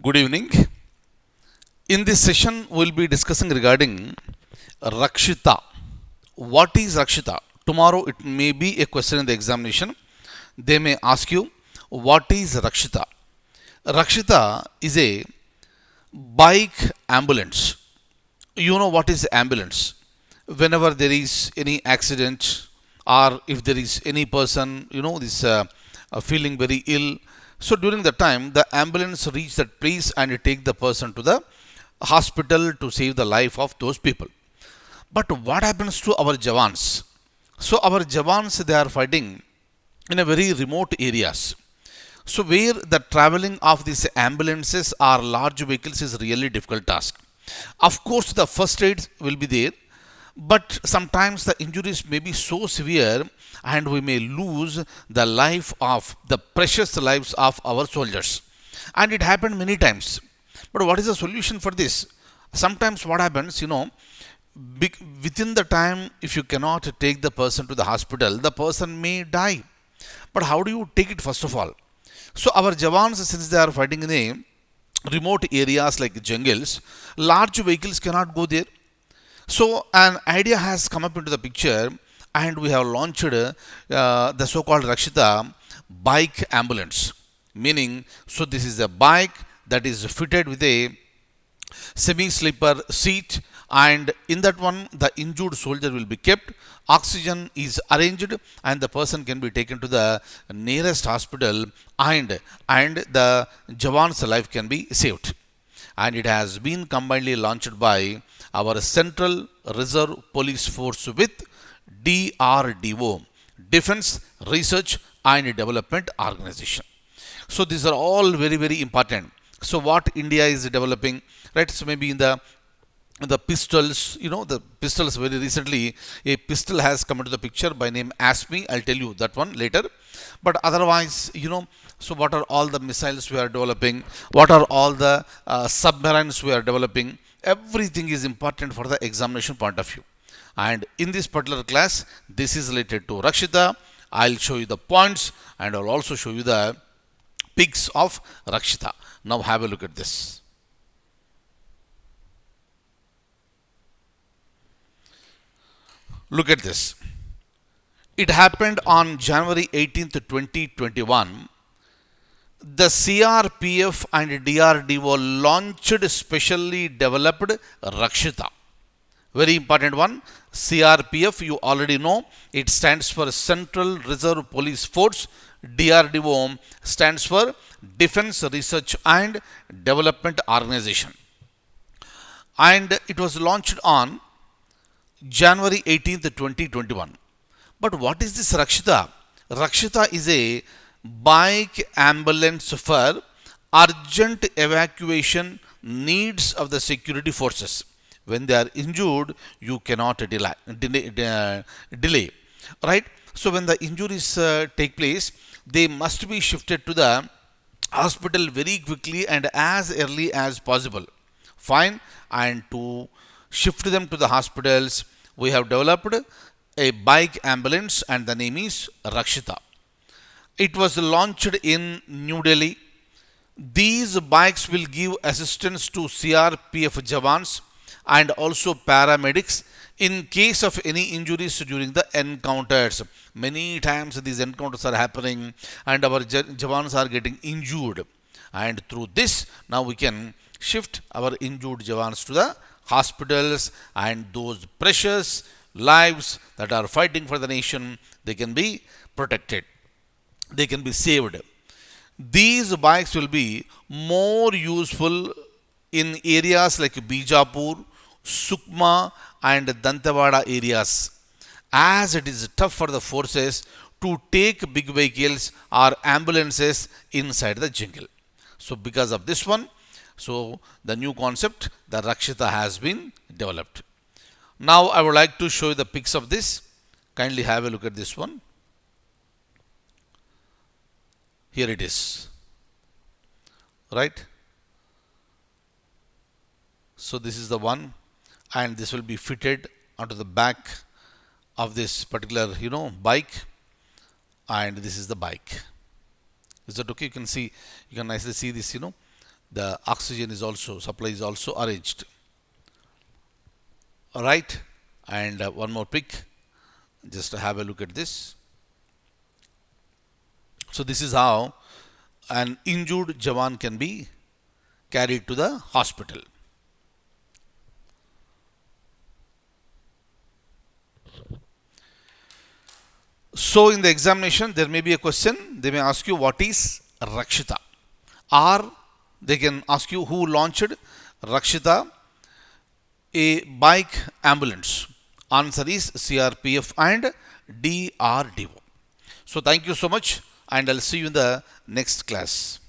Good evening. In this session, we'll be discussing regarding Rakshita. What is Rakshita? Tomorrow, it may be a question in the examination. They may ask you, what is Rakshita? Rakshita is a bike ambulance. You know what is ambulance? Whenever there is any accident or if there is any person, this feeling very ill. So during the time, the ambulance reach that place and take the person to the hospital to save the life of those people. But what happens to our Jawans? So our Jawans, they are fighting in a very remote areas. So where the traveling of these ambulances or large vehicles is really difficult task. Of course, the first aid will be there, but sometimes the injuries may be so severe and we may lose the life of the precious lives of our soldiers. And it happened many times. But what is the solution for this? Sometimes what happens, within the time, if you cannot take the person to the hospital, the person may die. But how do you take it first of all? So our Jawans, since they are fighting in a remote areas like jungles, large vehicles cannot go there. So an idea has come up into the picture and we have launched the so-called Rakshita bike ambulance. Meaning, so this is a bike that is fitted with a semi-sleeper seat, and in that one the injured soldier will be kept, oxygen is arranged and the person can be taken to the nearest hospital, and the Jawan's life can be saved. And it has been combinedly launched by our Central Reserve Police Force with DRDO, Defense Research and Development Organization. So these are all very, very important. So what India is developing, right? So maybe in the pistols, the pistols, very recently a pistol has come into the picture by name ASME. I'll tell you that one later. But otherwise, so what are all the missiles we are developing? What are all the submarines we are developing? Everything is important for the examination point of view. And in this particular class, this is related to Rakshita. I'll show you the points and I'll also show you the pics of Rakshita. Now have a look at this. Look at this. It happened on January 18th, 2021. The CRPF and DRDO launched specially developed Rakshita. Very important one. CRPF, you already know, it stands for Central Reserve Police Force. DRDO stands for Defense Research and Development Organization. And it was launched on January 18th, 2021. But what is this Rakshita? Rakshita is a bike ambulance for urgent evacuation needs of the security forces. When they are injured, you cannot delay. Right? So when the injuries take place, they must be shifted to the hospital very quickly and as early as possible. Fine. And to shift them to the hospitals, we have developed a bike ambulance and the name is Rakshita. It was launched in New Delhi. These bikes will give assistance to CRPF Jawans and also paramedics in case of any injuries during the encounters. Many times these encounters are happening and our Jawans are getting injured. And through this, now we can shift our injured Jawans to the hospitals, and those precious lives that are fighting for the nation, they can be protected. They can be saved. These bikes will be more useful in areas like Bijapur, Sukma and Dantewada areas, as it is tough for the forces to take big vehicles or ambulances inside the jungle. So because of this one, so the new concept, the Rakshita, has been developed. Now I would like to show you the pics of this. Kindly have a look at this one. Here it is. Right? So this is the one, and this will be fitted onto the back of this particular, bike, and this is the bike. Is that okay? You can nicely see this, the oxygen is also, supply is also arranged. Alright, and one more pic, just have a look at this. So this is how an injured Jawan can be carried to the hospital. So in the examination, there may be a question. They may ask you what is Rakshita, or they can ask you who launched Rakshita, a bike ambulance. Answer is CRPF and DRDO. So thank you so much, and I'll see you in the next class.